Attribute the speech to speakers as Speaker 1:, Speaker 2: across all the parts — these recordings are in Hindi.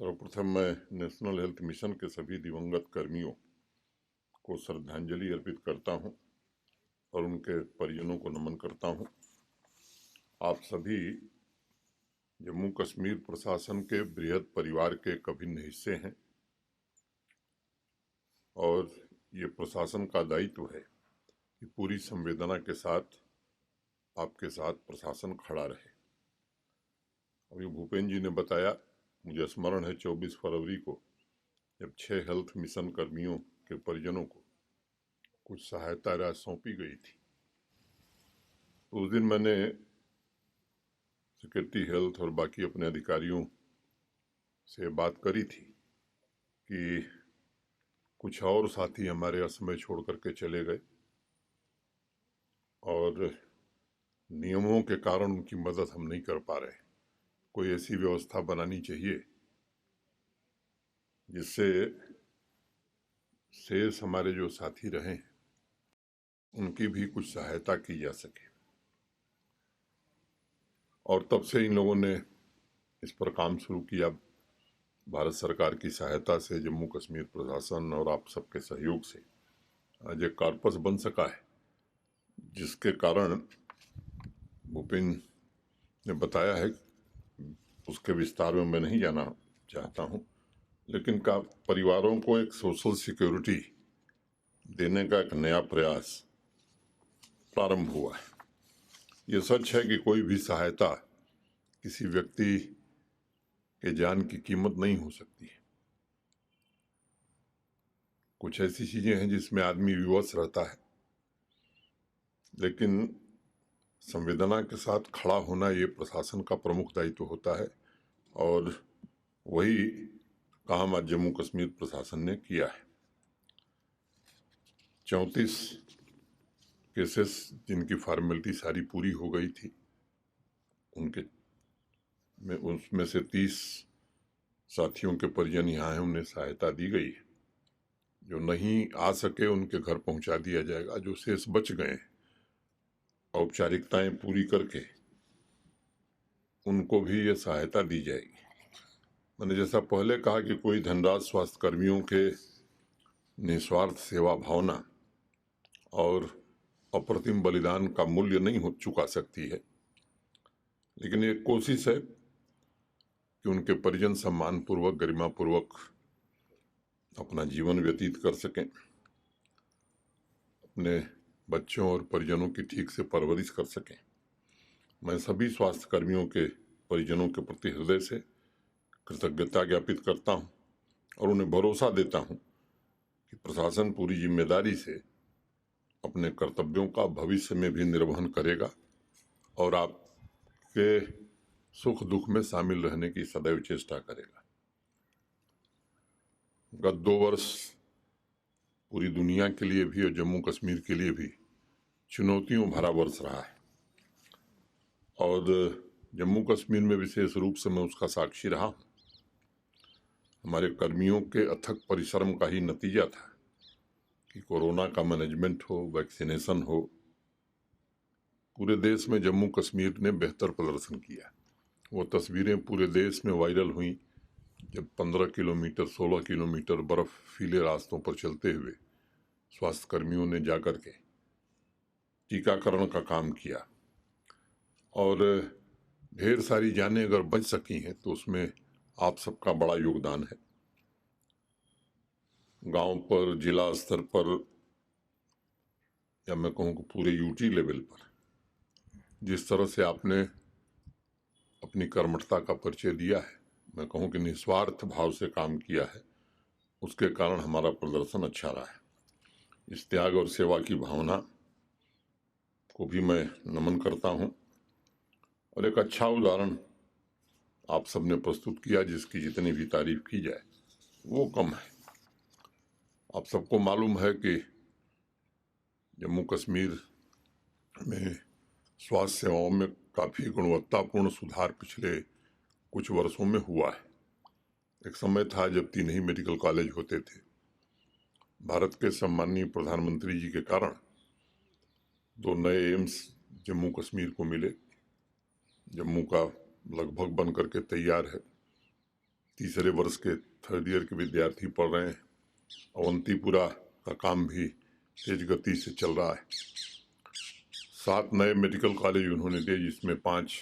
Speaker 1: सर्वप्रथम मैं नेशनल हेल्थ मिशन के सभी दिवंगत कर्मियों को श्रद्धांजलि अर्पित करता हूं और उनके परिजनों को नमन करता हूं। आप सभी जम्मू कश्मीर प्रशासन के बृहद परिवार के एक अभिन्न हिस्से हैं और ये प्रशासन का दायित्व है कि पूरी संवेदना के साथ आपके साथ प्रशासन खड़ा रहे। अभी भूपेंद्र जी ने बताया, मुझे स्मरण है 24 फरवरी को जब 6 हेल्थ मिशन कर्मियों के परिजनों को कुछ सहायता राशि सौंपी गई थी, तो उस दिन मैंने सेक्रेटरी हेल्थ और बाकी अपने अधिकारियों से बात करी थी कि कुछ और साथी हमारे असमय छोड़ करके चले गए और नियमों के कारण उनकी मदद हम नहीं कर पा रहे। कोई ऐसी व्यवस्था बनानी चाहिए जिससे शेष हमारे जो साथी रहे उनकी भी कुछ सहायता की जा सके। और तब से इन लोगों ने इस पर काम शुरू किया। भारत सरकार की सहायता से, जम्मू कश्मीर प्रशासन और आप सबके सहयोग से आज एक कॉर्पस बन सका है, जिसके कारण भूपेंद्र ने बताया है। उसके विस्तार में मैं नहीं जाना चाहता हूं, लेकिन का परिवारों को एक सोशल सिक्योरिटी देने का एक नया प्रयास प्रारंभ हुआ है। ये सच है कि कोई भी सहायता किसी व्यक्ति के जान की कीमत नहीं हो सकती है। कुछ ऐसी चीजें हैं जिसमें आदमी विवश रहता है, लेकिन संवेदना के साथ खड़ा होना ये प्रशासन का प्रमुख दायित्व होता है और वही काम आज जम्मू कश्मीर प्रशासन ने किया है। 34 केसेस जिनकी फॉर्मेलिटी सारी पूरी हो गई थी, उसमें से 30 साथियों के परिजन यहाँ हैं, उन्हें सहायता दी गई है। जो नहीं आ सके उनके घर पहुंचा दिया जाएगा। जो शेष बच गए औपचारिकताएं पूरी करके उनको भी ये सहायता दी जाएगी। मैंने जैसा पहले कहा कि कोई धनराशि स्वास्थ्य कर्मियों के निस्वार्थ सेवा भावना और अप्रतिम बलिदान का मूल्य नहीं हो चुका सकती है, लेकिन एक कोशिश है कि उनके परिजन सम्मानपूर्वक, गरिमापूर्वक अपना जीवन व्यतीत कर सकें, अपने बच्चों और परिजनों की ठीक से परवरिश कर सकें। मैं सभी स्वास्थ्य कर्मियों के परिजनों के प्रति हृदय से कृतज्ञता ज्ञापित करता हूं और उन्हें भरोसा देता हूं कि प्रशासन पूरी जिम्मेदारी से अपने कर्तव्यों का भविष्य में भी निर्वहन करेगा और आपके सुख दुख में शामिल रहने की सदैव चेष्टा करेगा। गत 2 वर्ष पूरी दुनिया के लिए भी और जम्मू कश्मीर के लिए भी चुनौतियों भरा वर्ष रहा है और जम्मू कश्मीर में विशेष रूप से मैं उसका साक्षी रहा हूं। हमारे कर्मियों के अथक परिश्रम का ही नतीजा था कि कोरोना का मैनेजमेंट हो, वैक्सीनेशन हो, पूरे देश में जम्मू कश्मीर ने बेहतर प्रदर्शन किया। वो तस्वीरें पूरे देश में वायरल हुई जब 15 किलोमीटर 16 किलोमीटर बर्फीले रास्तों पर चलते हुए स्वास्थ्य कर्मियों ने जाकर के टीकाकरण का काम किया और ढेर सारी जानें अगर बच सकी हैं तो उसमें आप सबका बड़ा योगदान है। गांव पर, जिला स्तर पर, या मैं कहूँ कि पूरे यूटी लेवल पर जिस तरह से आपने अपनी कर्मठता का परिचय दिया है, मैं कहूँ कि निस्वार्थ भाव से काम किया है, उसके कारण हमारा प्रदर्शन अच्छा रहा है। इस त्याग और सेवा की भावना को भी मैं नमन करता हूँ और एक अच्छा उदाहरण आप सबने प्रस्तुत किया जिसकी जितनी भी तारीफ की जाए वो कम है। आप सबको मालूम है कि जम्मू कश्मीर में स्वास्थ्य सेवाओं में काफ़ी गुणवत्तापूर्ण सुधार पिछले कुछ वर्षों में हुआ है। एक समय था जब 3 ही मेडिकल कॉलेज होते थे। भारत के सम्माननीय प्रधानमंत्री जी के कारण 2 नए एम्स जम्मू कश्मीर को मिले। जम्मू का लगभग बन करके तैयार है। तीसरे वर्ष के थर्ड ईयर के विद्यार्थी पढ़ रहे हैं। अवंतीपुरा का काम भी तेज गति से चल रहा है। 7 नए मेडिकल कॉलेज उन्होंने दिए, जिसमें 5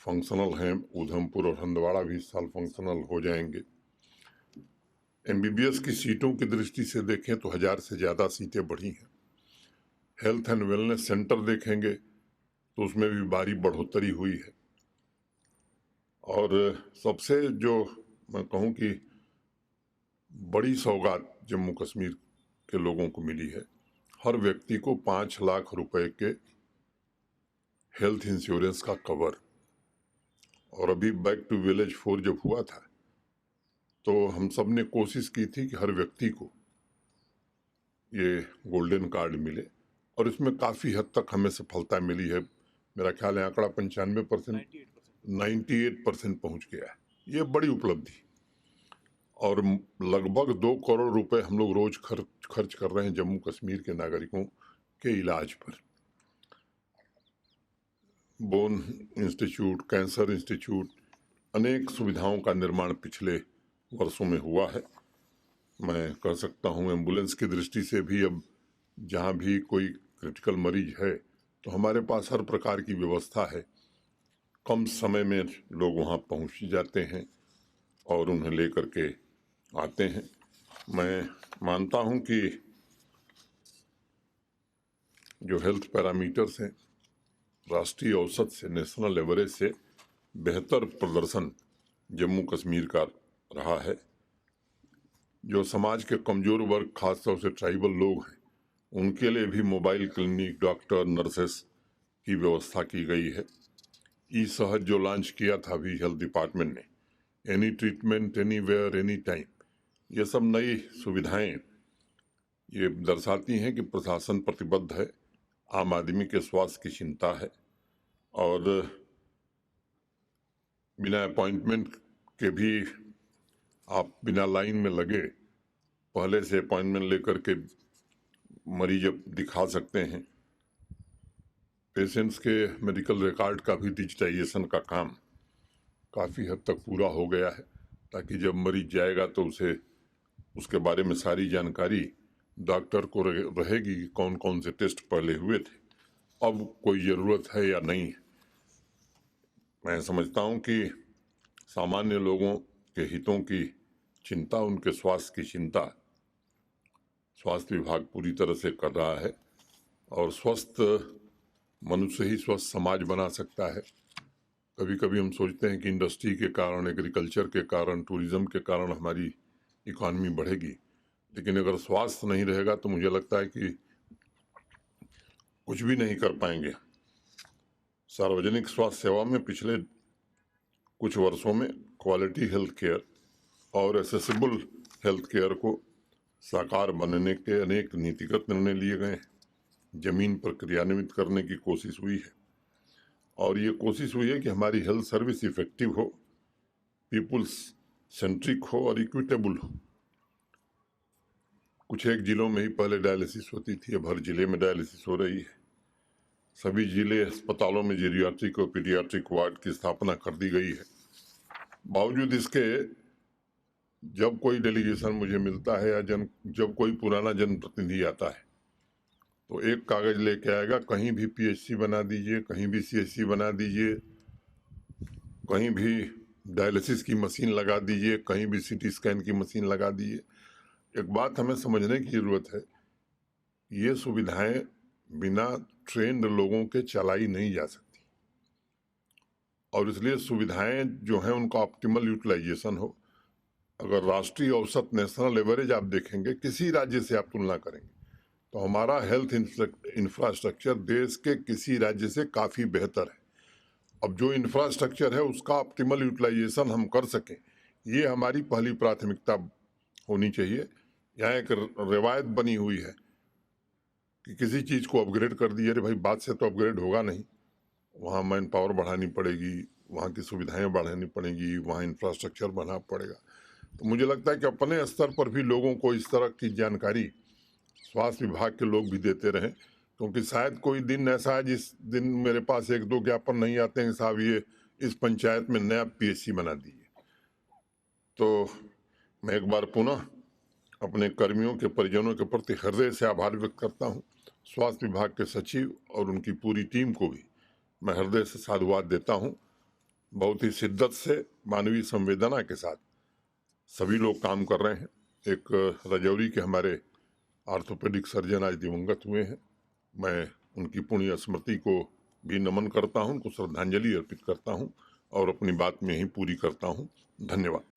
Speaker 1: फंक्शनल हैं। उधमपुर और हंदवाड़ा भी इस साल फंक्शनल हो जाएंगे। एमबीबीएस की सीटों की दृष्टि से देखें तो 1000 से ज़्यादा सीटें बढ़ी हैं। हेल्थ एंड वेलनेस सेंटर देखेंगे तो उसमें भी भारी बढ़ोतरी हुई है। और सबसे जो मैं कहूँ कि बड़ी सौगात जम्मू कश्मीर के लोगों को मिली है, हर व्यक्ति को 5 लाख रुपए के हेल्थ इंश्योरेंस का कवर। और अभी बैक टू विलेज 4 जब हुआ था तो हम सब ने कोशिश की थी कि हर व्यक्ति को ये गोल्डन कार्ड मिले, और इसमें काफ़ी हद तक हमें सफलता मिली है। मेरा ख्याल है आंकड़ा 95%, 98% पहुँच गया है। ये बड़ी उपलब्धि। और लगभग 2 करोड़ रुपए हम लोग रोज खर्च कर रहे हैं जम्मू कश्मीर के नागरिकों के इलाज पर। बोन इंस्टीट्यूट, कैंसर इंस्टीट्यूट, अनेक सुविधाओं का निर्माण पिछले वर्षों में हुआ है। मैं कह सकता हूँ एम्बुलेंस की दृष्टि से भी अब जहाँ भी कोई क्रिटिकल मरीज है तो हमारे पास हर प्रकार की व्यवस्था है। कम समय में लोग वहाँ पहुँच जाते हैं और उन्हें लेकर के आते हैं। मैं मानता हूँ कि जो हेल्थ पैरामीटर्स हैं, राष्ट्रीय औसत से, नेशनल एवरेज से बेहतर प्रदर्शन जम्मू कश्मीर का रहा है। जो समाज के कमज़ोर वर्ग, खासतौर से ट्राइबल लोग हैं, उनके लिए भी मोबाइल क्लिनिक, डॉक्टर, नर्सेस की व्यवस्था की गई है। ई सहज जो लॉन्च किया था अभी हेल्थ डिपार्टमेंट ने, any treatment anywhere any time, ये सब नई सुविधाएं ये दर्शाती हैं कि प्रशासन प्रतिबद्ध है, आम आदमी के स्वास्थ्य की चिंता है। और बिना अपॉइंटमेंट के भी आप बिना लाइन में लगे पहले से अपॉइंटमेंट लेकर के मरीज दिखा सकते हैं। पेशेंट्स के मेडिकल रिकॉर्ड का भी डिजिटाइजेशन का काम काफ़ी हद तक पूरा हो गया है, ताकि जब मरीज जाएगा तो उसे उसके बारे में सारी जानकारी डॉक्टर को रहेगी कि कौन कौन से टेस्ट पहले हुए थे, अब कोई ज़रूरत है या नहीं है। मैं समझता हूँ कि सामान्य लोगों के हितों की चिंता, उनके स्वास्थ्य की चिंता स्वास्थ्य विभाग पूरी तरह से कर रहा है। और स्वस्थ मनुष्य ही स्वस्थ समाज बना सकता है। कभी कभी हम सोचते हैं कि इंडस्ट्री के कारण, एग्रीकल्चर के कारण, टूरिज्म के कारण हमारी इकॉनमी बढ़ेगी, लेकिन अगर स्वास्थ्य नहीं रहेगा तो मुझे लगता है कि कुछ भी नहीं कर पाएंगे। सार्वजनिक स्वास्थ्य सेवा में पिछले कुछ वर्षों में क्वालिटी हेल्थ केयर और एसेसिबल हेल्थ केयर को साकार बनने के अनेक नीतिगत निर्णय लिए गए हैं। जमीन पर क्रियान्वित करने की कोशिश हुई है, और ये कोशिश हुई है कि हमारी हेल्थ सर्विस इफेक्टिव हो, पीपुल्स सेंट्रिक हो और इक्विटेबल हो। कुछ एक जिलों में ही पहले डायलिसिस होती थी, अब हर जिले में डायलिसिस हो रही है। सभी जिले अस्पतालों में जीरियाट्रिक और पीडियाट्रिक वार्ड की स्थापना कर दी गई है। बावजूद इसके जब कोई डेलीगेशन मुझे मिलता है या जब कोई पुराना जनप्रतिनिधि आता है तो एक कागज लेके आएगा, कहीं भी पीएचसी बना दीजिए, कहीं भी सीएचसी बना दीजिए, कहीं भी डायलिसिस की मशीन लगा दीजिए, कहीं भी सीटी स्कैन की मशीन लगा दीजिए। एक बात हमें समझने की ज़रूरत है, ये सुविधाएं बिना ट्रेंड लोगों के चलाई नहीं जा सकती, और इसलिए सुविधाएं जो हैं उनका ऑप्टिमल यूटिलाइजेशन हो। अगर राष्ट्रीय औसत, नेशनल एवरेज आप देखेंगे, किसी राज्य से आप तुलना करेंगे तो हमारा हेल्थ इंफ्रास्ट्रक्चर देश के किसी राज्य से काफ़ी बेहतर है। अब जो इंफ्रास्ट्रक्चर है उसका ऑप्टिमल यूटिलाइजेशन हम कर सकें, ये हमारी पहली प्राथमिकता होनी चाहिए। यहाँ एक रिवायत बनी हुई है कि किसी चीज़ को अपग्रेड कर दिए, अरे भाई बात से तो अपग्रेड होगा नहीं, वहाँ मैन पावर बढ़ानी पड़ेगी, वहाँ की सुविधाएं बढ़ानी पड़ेगी, वहाँ इंफ्रास्ट्रक्चर बढ़ाना पड़ेगा। तो मुझे लगता है कि अपने स्तर पर भी लोगों को इस तरह की जानकारी स्वास्थ्य विभाग के लोग भी देते रहें, क्योंकि शायद कोई दिन ऐसा है जिस दिन मेरे पास 1-2 ज्ञापन नहीं आते हैं, साहब ये इस पंचायत में नया पीएचसी बना दीजिए। तो मैं एक बार पुनः अपने कर्मियों के परिजनों के प्रति हृदय से आभार व्यक्त करता हूं। स्वास्थ्य विभाग के सचिव और उनकी पूरी टीम को भी मैं हृदय से साधुवाद देता हूं। बहुत ही शिद्दत से, मानवीय संवेदना के साथ सभी लोग काम कर रहे हैं। एक राजौरी के हमारे ऑर्थोपेडिक सर्जन आज दिवंगत हुए हैं। मैं उनकी पुण्य स्मृति को भी नमन करता हूं, उनको श्रद्धांजलि अर्पित करता हूं और अपनी बात में ही पूरी करता हूं। धन्यवाद।